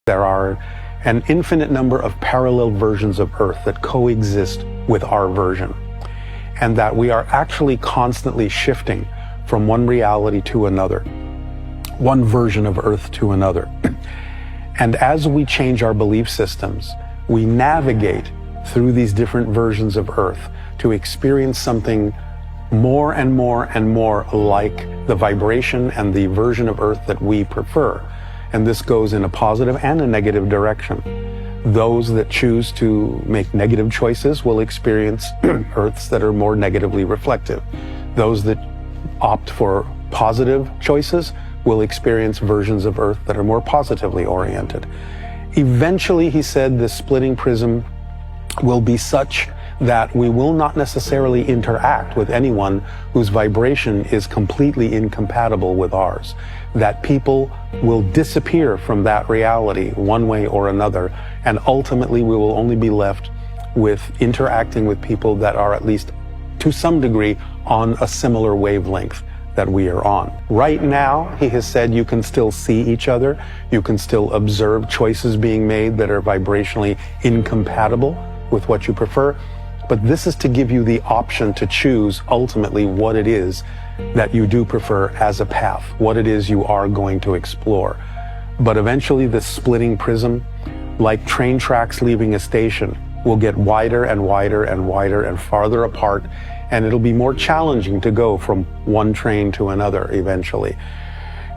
There are an infinite number of parallel versions of Earth that coexist with our version, and that we are actually constantly shifting from one reality to another, one version of Earth to another. And as we change our belief systems, we navigate through these different versions of Earth to experience something more and more and more like the vibration and the version of Earth that we prefer. And this goes in a positive and a negative direction. Those that choose to make negative choices will experience Earths that are more negatively reflective. Those that opt for positive choices will experience versions of Earth that are more positively oriented. Eventually, he said, the splitting prism will be such that we will not necessarily interact with anyone whose vibration is completely incompatible with ours. That people will disappear from that reality one way or another, and ultimately we will only be left with interacting with people that are at least to some degree on a similar wavelength that we are on. Right now, he has said, you can still see each other, you can still observe choices being made that are vibrationally incompatible with what you prefer, but this is to give you the option to choose ultimately what it is that you do prefer as a path, what it is you are going to explore. But eventually this splitting prism, like train tracks leaving a station, will get wider and wider and wider and farther apart, and it'll be more challenging to go from one train to another eventually.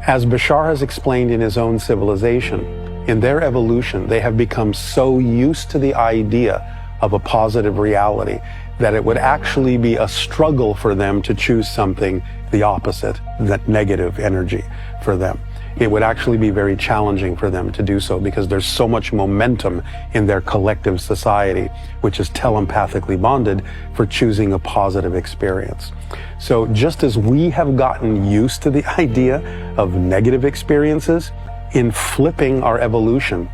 As Bashar has explained in his own civilization, in their evolution, they have become so used to the idea of a positive reality that it would actually be a struggle for them to choose something the opposite, that negative energy for them. It would actually be very challenging for them to do so because there's so much momentum in their collective society, which is telepathically bonded, for choosing a positive experience. So just as we have gotten used to the idea of negative experiences, in flipping our evolution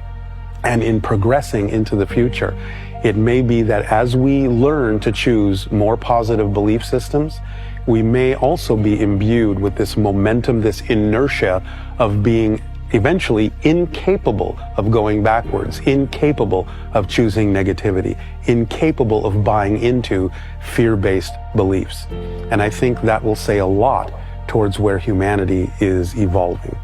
and in progressing into the future, it may be that as we learn to choose more positive belief systems, we may also be imbued with this momentum, this inertia of being eventually incapable of going backwards, incapable of choosing negativity, incapable of buying into fear-based beliefs. And I think that will say a lot towards where humanity is evolving.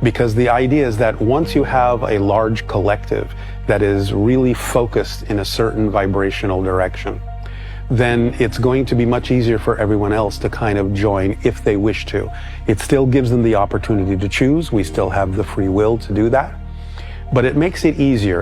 Because the idea is that once you have a large collective that is really focused in a certain vibrational direction, then it's going to be much easier for everyone else to kind of join if they wish to. It still gives them the opportunity to choose. We still have the free will to do that. But it makes it easier.